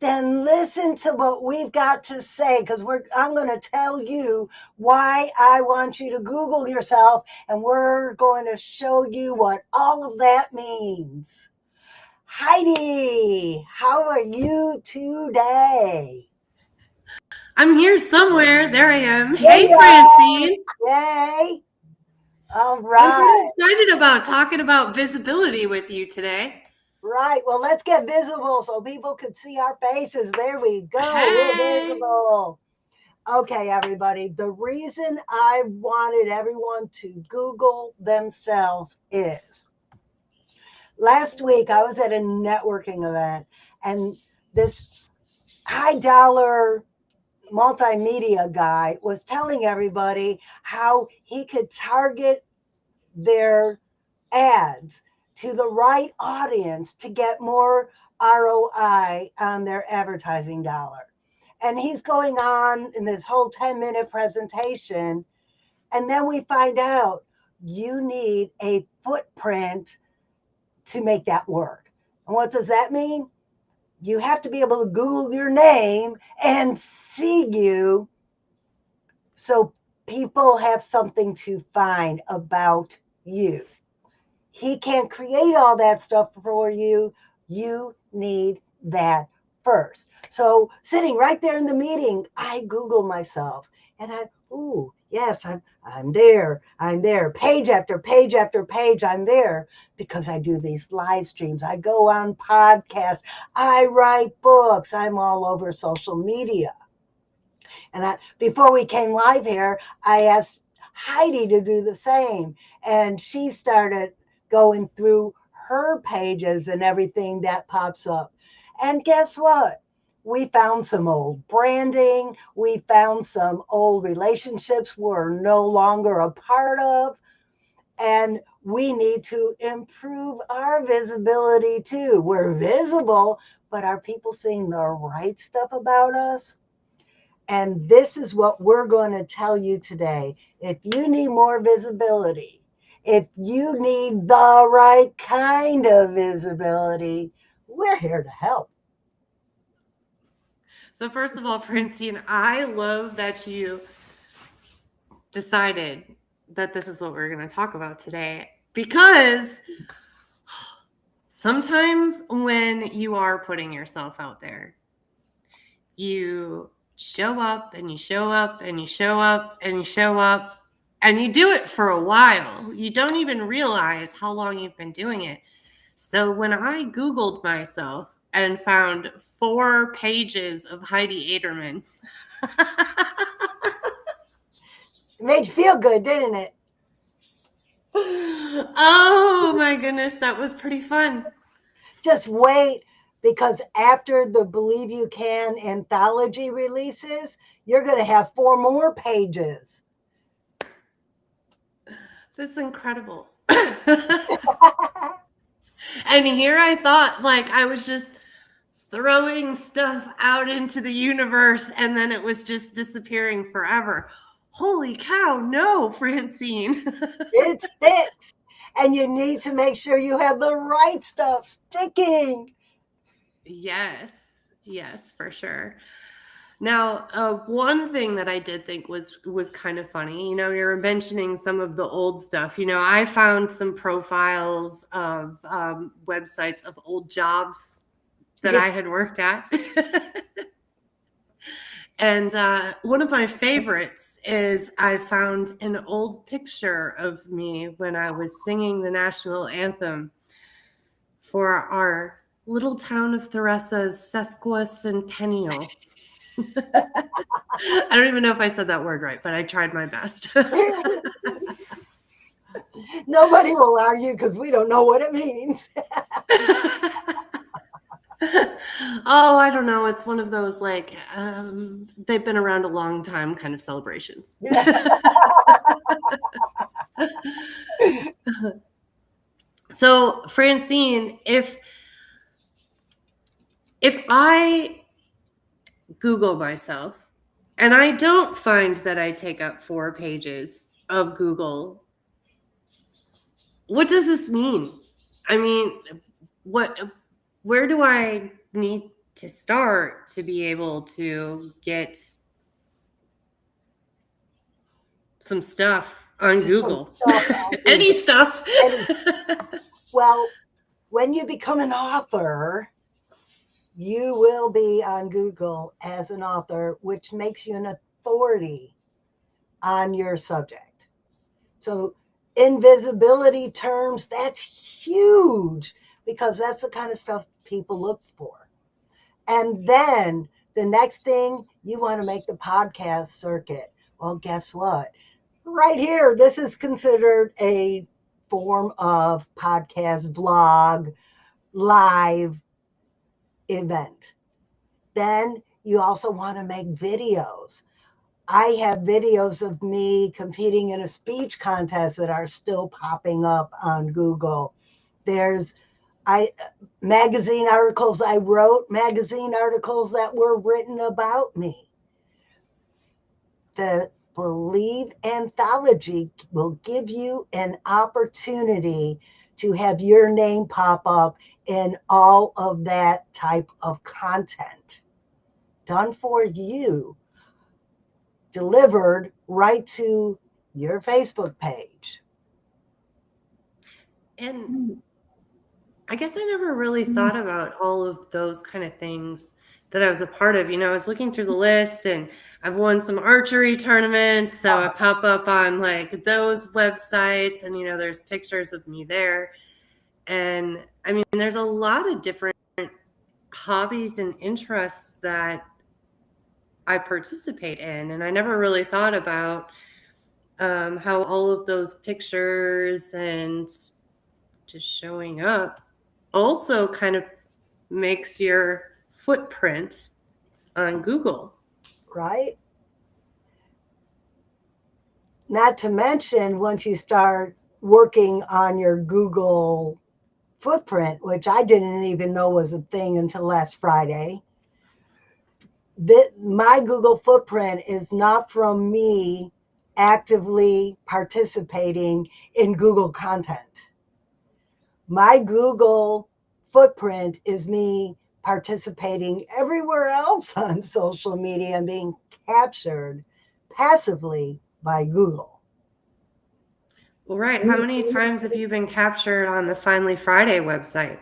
then listen to what we've got to say, because I'm going to tell you why I want you to Google yourself, and we're going to show you what all of that means. Heidi, how are you today? I'm here somewhere. There I am. There Hey, you are. Francine. Yay. All I'm pretty right. excited about talking about visibility with you today. Right. Well, let's get visible so people can see our faces. There we go. We're Hey. visible. Okay, everybody. The reason I wanted everyone to Google themselves is last week I was at a networking event, and this high dollar multimedia guy was telling everybody how he could target their ads to the right audience to get more ROI on their advertising dollar. And he's going on in this whole 10-minute presentation. And then we find out you need a footprint to make that work. And what does that mean? You have to be able to Google your name and see you so people have something to find about you. He can't create all that stuff for you. You need that first. So sitting right there in the meeting, I Google myself and yes, I'm there. I'm there. Page after page after page, I'm there because I do these live streams. I go on podcasts. I write books. I'm all over social media. And before we came live here, I asked Heidi to do the same. And she started going through her pages and everything that pops up. And guess what? We found some old branding. We found some old relationships we're no longer a part of. And we need to improve our visibility too. We're visible, but are people seeing the right stuff about us? And this is what we're going to tell you today. If you need more visibility, if you need the right kind of visibility, we're here to help. So, first of all, Francine, I love that you decided that this is what we're going to talk about today because sometimes when you are putting yourself out there, you show up and you show up and you show up and you show up and you do it for a while. You don't even realize how long you've been doing it. So when I Googled myself and found 4 pages of Heidi Aderman, It made you feel good, didn't it? oh my goodness, that was pretty fun. Just wait, because after the Believe You Can anthology releases, you're going to have 4 more pages. This is incredible. And here I thought, like, I was just throwing stuff out into the universe and then it was just disappearing forever. Holy cow, no, Francine. It sticks. And you need to make sure you have the right stuff sticking. Yes, for sure. Now, one thing that I did think was kind of funny. You know, you're mentioning some of the old stuff. You know, I found some profiles of websites of old jobs that I had worked at. And one of my favorites is I found an old picture of me when I was singing the national anthem for our little town of Theresa's sesquicentennial. I don't even know if I said that word right, but I tried my best. Nobody will argue because we don't know what it means. Oh, I don't know. It's one of those like they've been around a long time kind of celebrations. So, Francine, if I Google myself and I don't find that I take up 4 pages of Google, what does this mean? I mean, where do I need to start to be able to get some stuff on Some Google. stuff on Any Google. stuff. And well, when you become an author, you will be on Google as an author, which makes you an authority on your subject. So, invisibility terms, that's huge because that's the kind of stuff people look for. And then the next thing, you want to make the podcast circuit. Well, guess what? Right here, this is considered a form of podcast, vlog, live event. Then you also want to make videos. I have videos of me competing in a speech contest that are still popping up on Google. There's I magazine articles I wrote, magazine articles that were written about me. The Believe anthology will give you an opportunity to have your name pop up in all of that type of content done for you, delivered right to your Facebook page. And I guess I never really thought about all of those kind of things that I was a part of. I was looking through the list and I've won some archery tournaments. So I pop up on like those websites and, there's pictures of me there. And I mean, there's a lot of different hobbies and interests that I participate in. And I never really thought about how all of those pictures and just showing up also kind of makes your footprint on Google. Right? Not to mention, once you start working on your Google footprint, which I didn't even know was a thing until last Friday, that my Google footprint is not from me actively participating in Google content. My Google footprint is me participating everywhere else on social media and being captured passively by Google. Well, right. How many times have you been captured on the Finally Friday website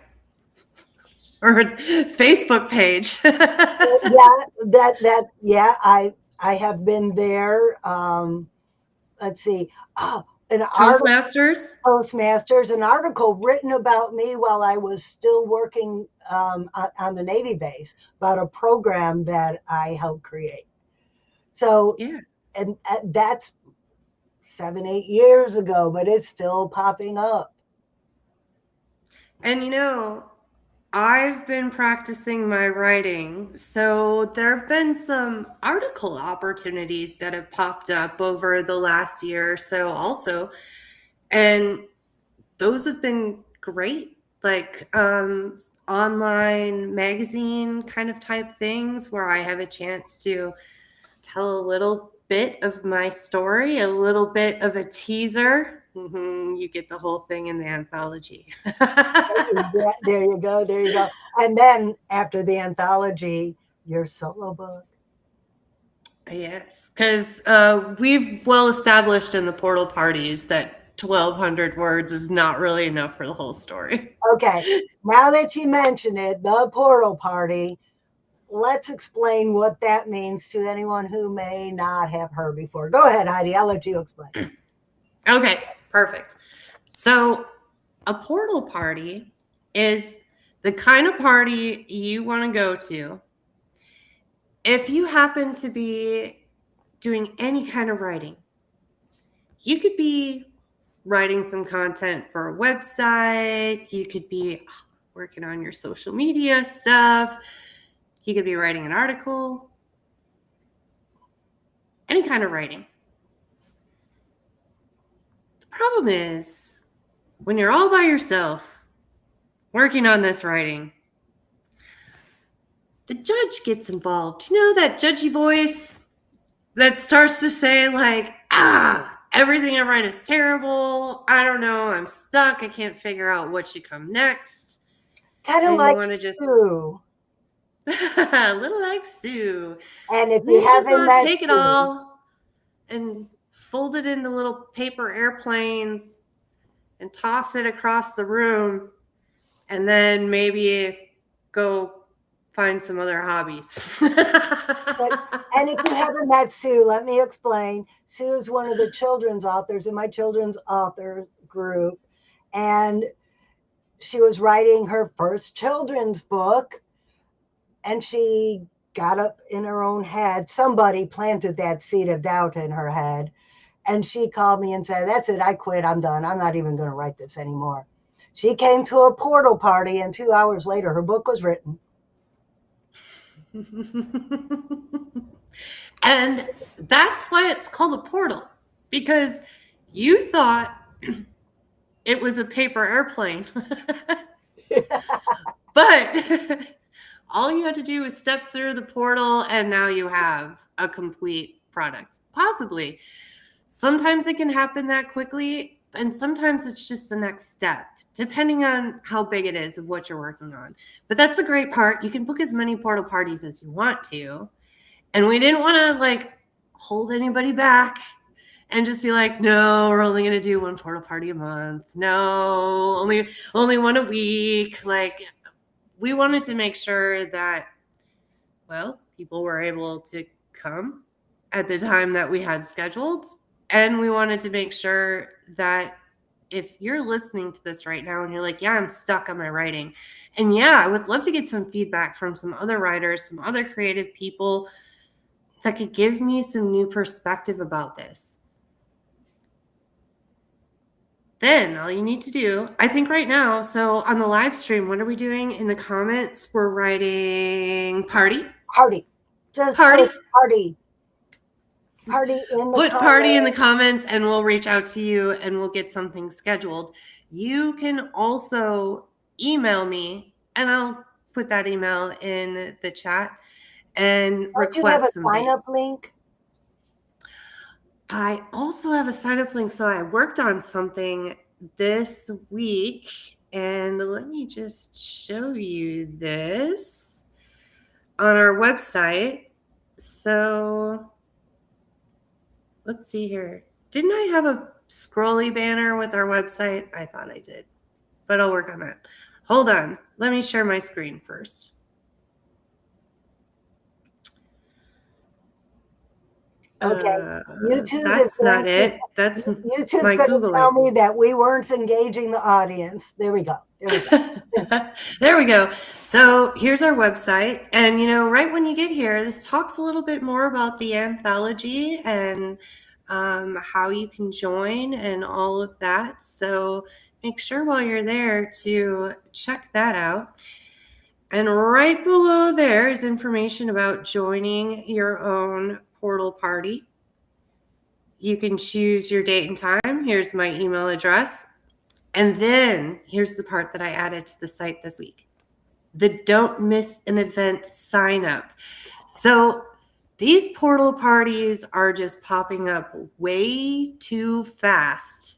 or Facebook page? Yeah, I have been there. Let's see. Oh, an article, Toastmasters? Postmasters, an article written about me while I was still working on the Navy base about a program that I helped create. So, Yeah. and that's 7, 8 years ago, but it's still popping up. And I've been practicing my writing. So there have been some article opportunities that have popped up over the last year or so, also. And those have been great. Like online magazine kind of type things where I have a chance to tell a little bit of my story, a little bit of a teaser. You get the whole thing in the anthology. Yeah, there you go. There you go. And then after the anthology, your solo book. Yes, because we've well established in the portal parties that 1,200 words is not really enough for the whole story. Okay, now that you mention it, the portal party, let's explain what that means to anyone who may not have heard before. Go ahead, Heidi. I'll let you explain. Okay, perfect. So, a portal party is the kind of party you want to go to if you happen to be doing any kind of writing. You could be writing some content for a website, you could be working on your social media stuff, you could be writing an article, any kind of writing. The problem is when you're all by yourself working on this writing, the judge gets involved. That judgy voice that starts to say, like, everything I write is terrible. I don't know. I'm stuck. I can't figure out what should come next. Kind of And you like want to just, Sue. A little like Sue. And if And then you you just haven't want to met take it Sue, all and fold it into little paper airplanes and toss it across the room, and then maybe go find some other hobbies. but and if you haven't met Sue, let me explain. Sue is one of the children's authors in my children's author group, and she was writing her first children's book, and she got up in her own head. Somebody planted that seed of doubt in her head, and she called me and said, "That's it, I quit. I'm done. I'm not even going to write this anymore." She came to a portal party, and 2 hours later, her book was written. And that's why it's called a portal, because you thought it was a paper airplane. But all you had to do was step through the portal, and now you have a complete product. Possibly. Sometimes it can happen that quickly, and sometimes it's just the next step, depending on how big it is of what you're working on. But that's the great part. You can book as many portal parties as you want to. And we didn't want to like hold anybody back and just be like, no, we're only going to do one portal party a month. No, only one a week. Like, we wanted to make sure that, well, people were able to come at the time that we had scheduled. And we wanted to make sure that if you're listening to this right now and you're like, yeah, I'm stuck on my writing. And yeah, I would love to get some feedback from some other writers, some other creative people that could give me some new perspective about this. Then all you need to do, I think right now, so on the live stream, what are we doing in the comments? We're writing party. Party. Just Party. put party. Party in the Put comments. party in the comments and we'll reach out to you and we'll get something scheduled. You can also email me and I'll put that email in the chat and Don't you have a request some sign up dates. link? I also have a sign up link. So I worked on something this week, and let me just show you this on our website. So let's see here. Didn't I have a scrolly banner with our website? I thought I did, but I'll work on that. Hold on. Let me share my screen first. Okay. YouTube That's not it. That's YouTube's my going to tell Googling. me that we weren't engaging the audience. There we go. There we go. There we go. So here's our website. And, you know, right when you get here, this talks a little bit more about the anthology and how you can join and all of that. So make sure while you're there to check that out. And right below there is information about joining your own portal party. You can choose your date and time. Here's my email address. And then here's the part that I added to the site this week: the don't miss an event sign up. So these portal parties are just popping up way too fast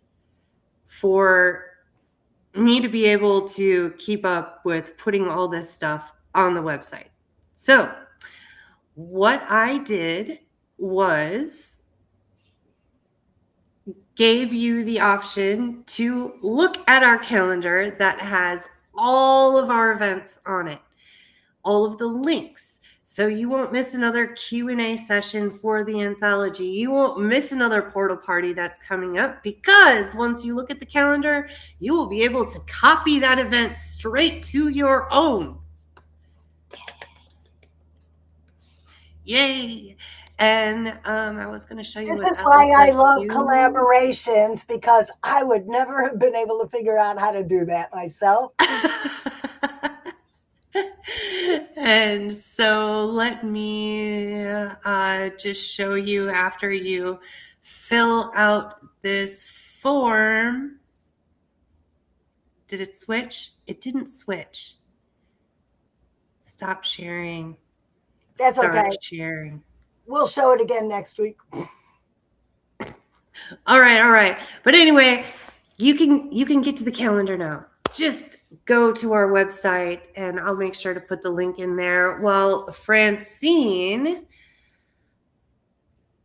for me to be able to keep up with putting all this stuff on the website. So what I did was gave you the option to look at our calendar that has all of our events on it, all of the links. So you won't miss another Q&A session for the anthology. You won't miss another portal party that's coming up, because once you look at the calendar, you will be able to copy that event straight to your own. Yay! And I was going to show you This what is that why looked I like love too. collaborations, because I would never have been able to figure out how to do that myself. And so let me just show you after you fill out this form. Did it switch? It didn't switch. Stop sharing. That's Start okay. sharing. We'll show it again next week. All right. But anyway, you can get to the calendar now. just go to our website, and I'll make sure to put the link in there. Well, Francine,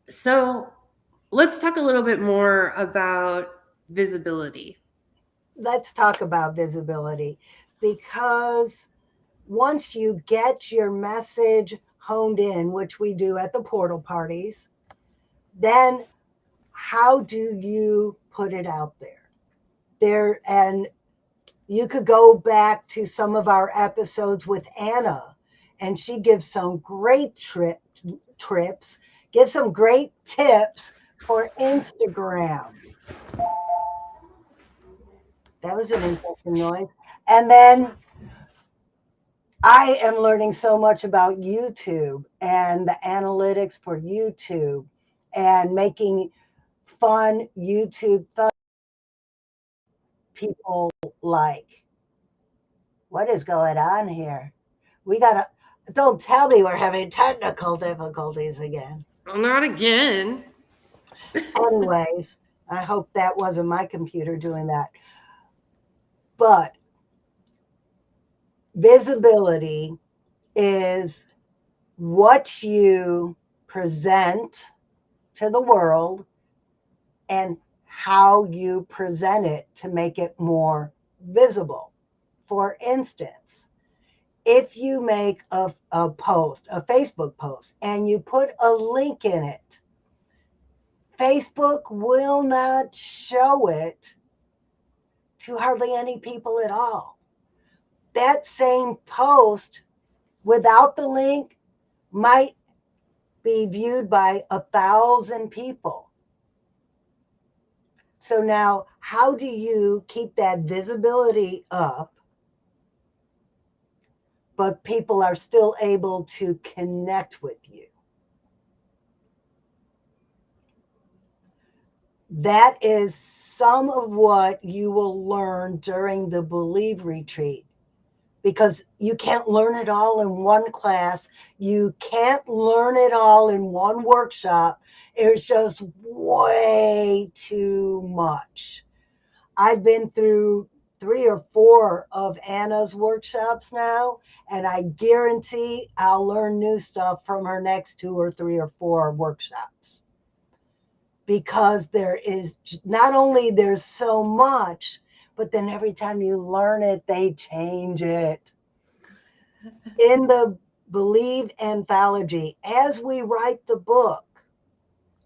so let's talk a little bit more about visibility. Let's talk about visibility, because once you get your message honed in, which we do at the portal parties, then how do you put it out there? And you could go back to some of our episodes with Anna, and she gives some great trips, gives some great tips for Instagram. That was an interesting noise. And then I am learning so much about YouTube and the analytics for YouTube and making fun YouTube people like. What is going on here? We gotta, don't tell me we're having technical difficulties again. Well, not again. Anyways, I hope that wasn't my computer doing that. But visibility is what you present to the world and how you present it to make it more visible. For instance, if you make a post, a Facebook post, and you put a link in it, Facebook will not show it to hardly any people at all. That same post without the link might be viewed by 1,000 people. So now, how do you keep that visibility up, but people are still able to connect with you? That is some of what you will learn during the Believe Retreat, because you can't learn it all in one class. You can't learn it all in one workshop. It's just way too much. I've been through 3 or 4 of Anna's workshops now, and I guarantee I'll learn new stuff from her next 2 or 3 or 4 workshops. Because there is not only there's so much, but then every time you learn it, they change it. In the Believe anthology, as we write the book,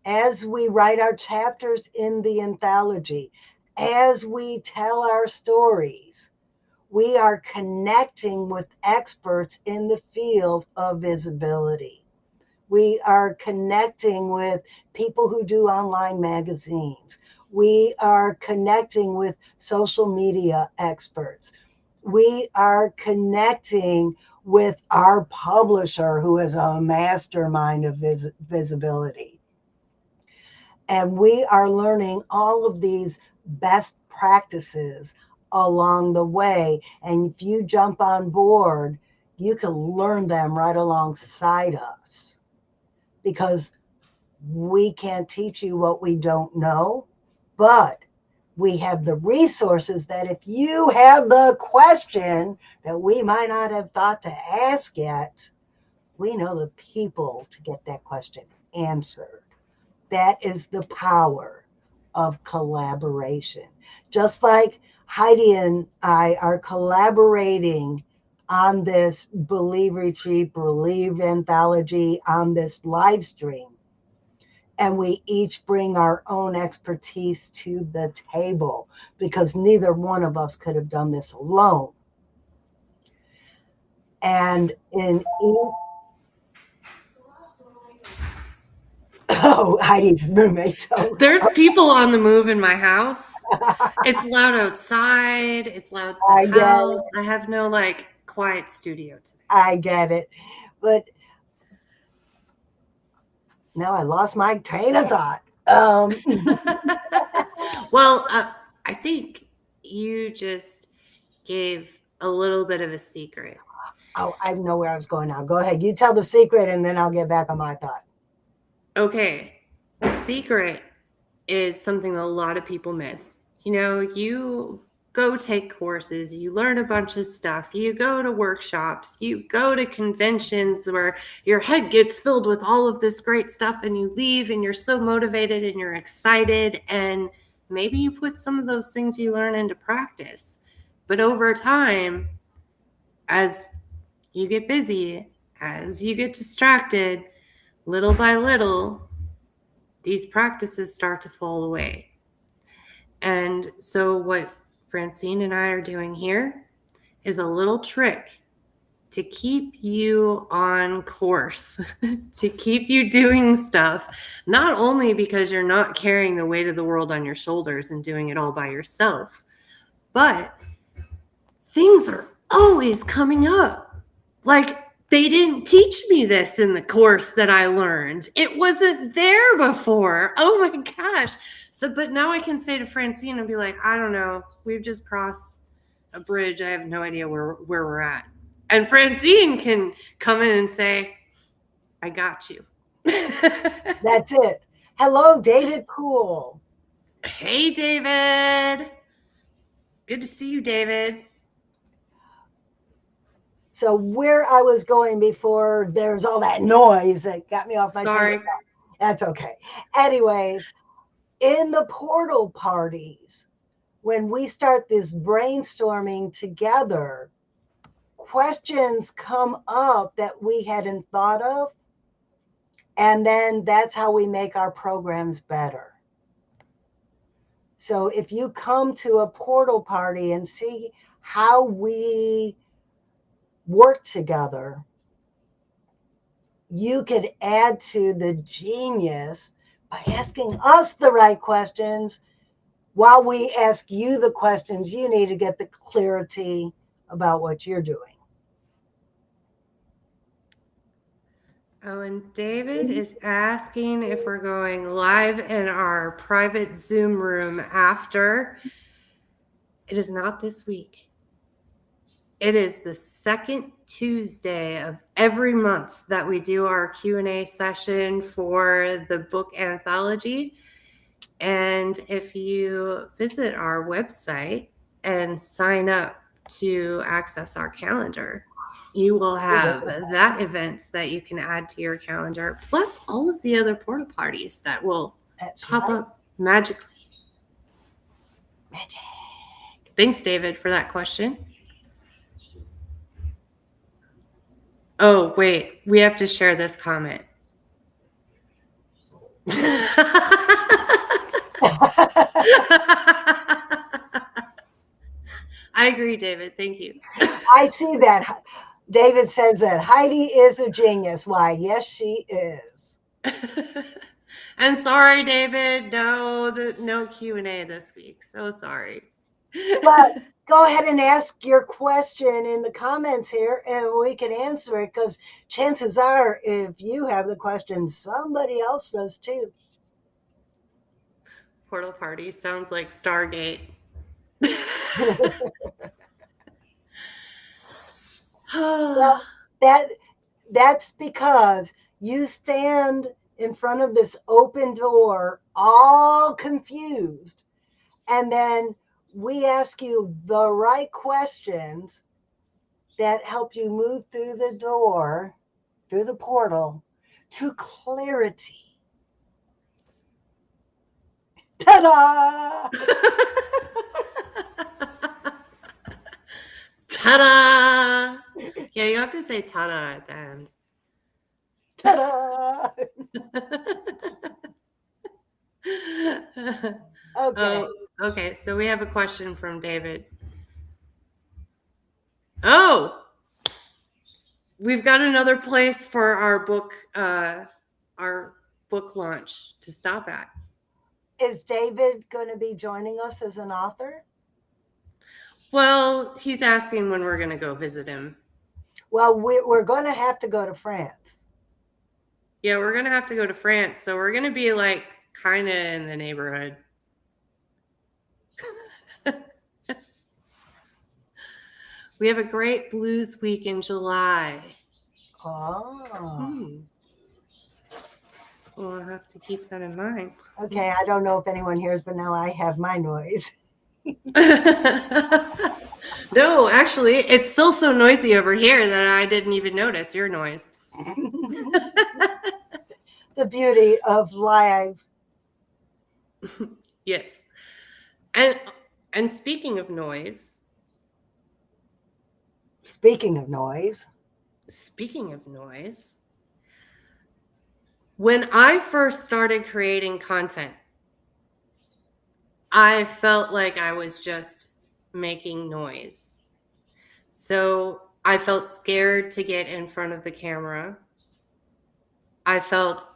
as we write our chapters in the anthology, as we tell our stories, we are connecting with experts in the field of visibility. We are connecting with people who do online magazines. We are connecting with social media experts. We are connecting with our publisher, who is a mastermind of visibility. And we are learning all of these best practices along the way. And if you jump on board, you can learn them right alongside us, because we can't teach you what we don't know, but we have the resources that if you have the question that we might not have thought to ask yet, we know the people to get that question answered. That is the power of collaboration. Just like Heidi and I are collaborating on this Believe Retreat, Believe anthology, on this live stream, and we each bring our own expertise to the table, because neither one of us could have done this alone. And in each, oh, Heidi's roommate. So. There's people on the move in my house. It's loud outside. It's loud in the house. I have no quiet studio today. I get it. But now I lost my train of thought. Well, I think you just gave a little bit of a secret. Oh, I know where I was going now. Go ahead. You tell the secret, and then I'll get back on my thought. Okay. The secret is something that a lot of people miss. You go take courses, you learn a bunch of stuff, you go to workshops, you go to conventions where your head gets filled with all of this great stuff, and you leave and you're so motivated and you're excited, and maybe you put some of those things you learn into practice. But over time, as you get busy, as you get distracted, little by little, these practices start to fall away. And so, what Francine and I are doing here is a little trick to keep you on course, to keep you doing stuff, not only because you're not carrying the weight of the world on your shoulders and doing it all by yourself, but things are always coming up. Like, they didn't teach me this in the course that I learned. It wasn't there before. Oh my gosh. So, but now I can say to Francine and be like, I don't know, we've just crossed a bridge. I have no idea where we're at. And Francine can come in and say, I got you. That's it. Hello, David Poole. Hey, David. Good to see you, David. So where I was going before there's all that noise that got me off my Sorry. train. That's okay. Anyways, in the portal parties, when we start this brainstorming together, questions come up that we hadn't thought of. And then that's how we make our programs better. So if you come to a portal party and see how we work together, you could add to the genius by asking us the right questions while we ask you the questions you need to get the clarity about what you're doing. Oh, and David is asking if we're going live in our private Zoom room after. It is not this week. It is the second Tuesday of every month that we do our Q&A session for the book anthology. And if you visit our website and sign up to access our calendar, you will have that event that you can add to your calendar, plus all of the other portal parties that will pop up magically. Magic. Thanks, David, for that question. Oh, wait, we have to share this comment. I agree, David. Thank you. I see that. David says that Heidi is a genius. Why, yes, she is. And sorry, David, no Q&A this week. So sorry. But go ahead and ask your question in the comments here and we can answer it, because chances are if you have the question, somebody else does too. Portal party sounds like Stargate. Well, that's because you stand in front of this open door all confused, and then we ask you the right questions that help you move through the door, through the portal, to clarity. Ta-da! Ta-da! Yeah, you have to say ta-da at the end. Ta-da! Okay. Okay, so we have a question from David. Oh, we've got another place for our book launch to stop at. Is David going to be joining us as an author? Well, he's asking when we're going to go visit him. Well, we're going to have to go to France. Yeah, we're going to have to go to France. So we're going to be like kind of in the neighborhood. We have a great blues week in July. Oh. We'll have to keep that in mind. Okay, I don't know if anyone hears, but now I have my noise. No, actually, it's still so noisy over here that I didn't even notice your noise. The beauty of live. Yes. And and speaking of noise, Speaking of noise, speaking of noise, when I first started creating content, I felt like I was just making noise. So I felt scared to get in front of the camera. I felt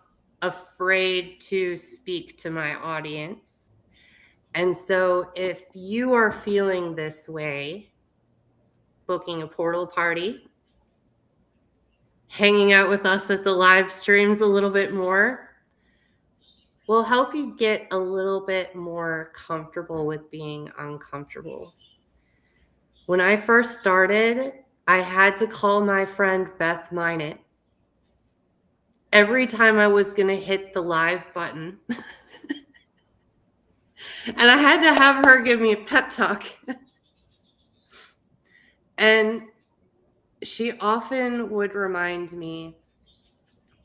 afraid to speak to my audience. And so if you are feeling this way, booking a portal party, hanging out with us at the live streams a little bit more, will help you get a little bit more comfortable with being uncomfortable. When I first started, I had to call my friend Beth Minot every time I was going to hit the live button. And I had to have her give me a pep talk. And she often would remind me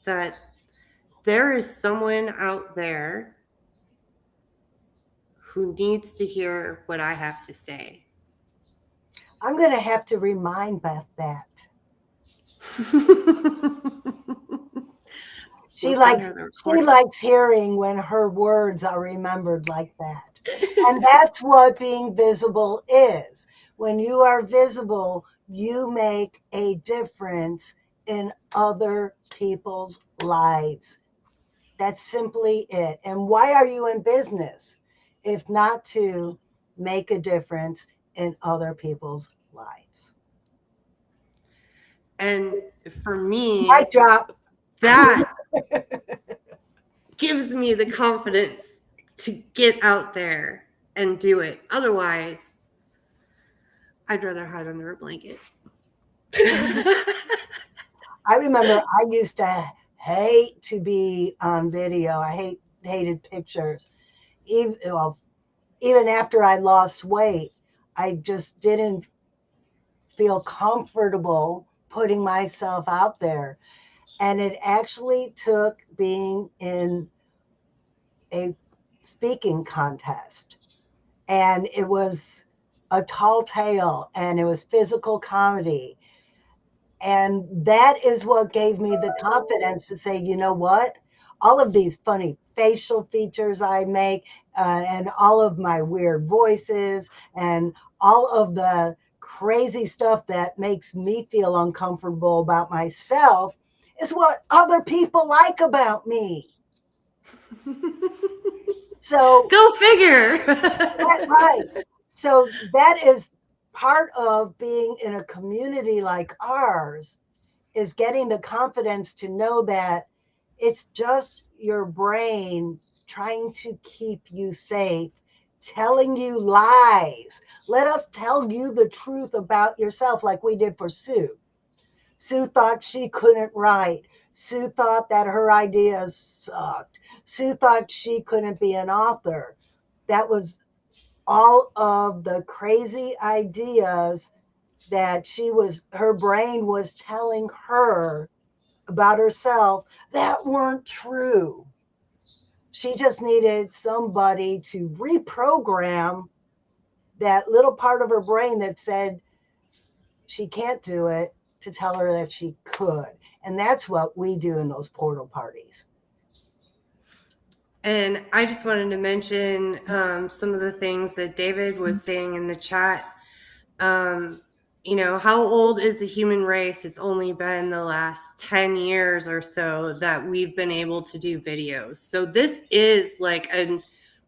that there is someone out there who needs to hear what I have to say. I'm going to have to remind Beth that. We'll She send likes her the she recording. likes hearing when her words are remembered like that. And that's what being visible is. When you are visible, you make a difference in other people's lives. That's simply it. And why are you in business if not to make a difference in other people's lives? And for Mic me, drop. that gives me the confidence to get out there and do it. Otherwise, I'd rather hide under a blanket. I remember I used to hate to be on video. Hated pictures. Even after I lost weight, I just didn't feel comfortable putting myself out there. And it actually took being in a speaking contest. And it was a tall tale and it was physical comedy. And that is what gave me the confidence to say, you know what? All of these funny facial features I make, and all of my weird voices, and all of the crazy stuff that makes me feel uncomfortable about myself is what other people like about me. So, Go figure. right. So, that is part of being in a community like ours is getting the confidence to know that it's just your brain trying to keep you safe, telling you lies. Let us tell you the truth about yourself, like we did for Sue. Sue thought she couldn't write. Sue thought that her ideas sucked. Sue thought she couldn't be an author. That was all of the crazy ideas that her brain was telling her about herself that weren't true. She just needed somebody to reprogram that little part of her brain that said she can't do it to tell her that she could. And that's what we do in those portal parties. And I just wanted to mention some of the things that David was saying in the chat. How old is the human race? It's only been the last 10 years or so that we've been able to do videos. So this is like a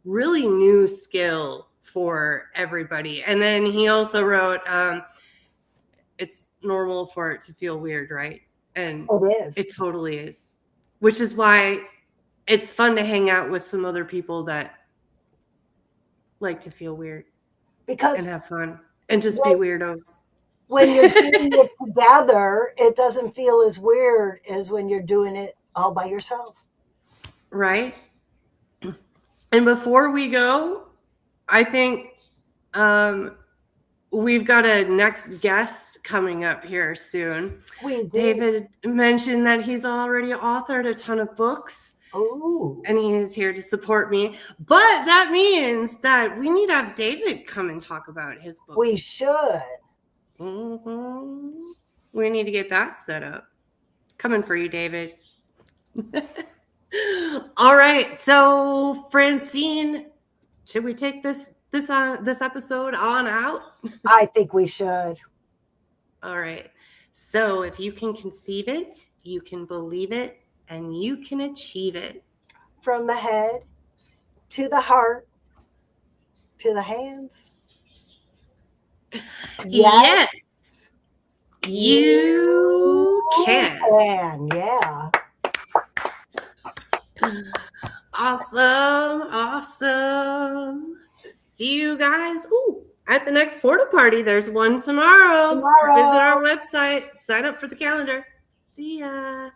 really new skill for everybody. And then he also wrote, it's normal for it to feel weird, right? And It is. it totally is, which is why it's fun to hang out with some other people that like to feel weird Because and have fun and just be when, weirdos. when you're doing it together, it doesn't feel as weird as when you're doing it all by yourself. Right? And before we go, I think We've got a next guest coming up here soon. We do. David mentioned that he's already authored a ton of books. Ooh. And he is here to support me. But that means that we need to have David come and talk about his books. We should. Mm-hmm. We need to get that set up. Coming for you, David. All right. So, Francine, should we take this episode on out? I think we should. All right. So, if you can conceive it, you can believe it, and you can achieve it. From the head to the heart to the hands. Yes, you can. Yeah. Awesome. See you guys at the next porta party. There's one tomorrow. Visit our website. Sign up for the calendar. See ya.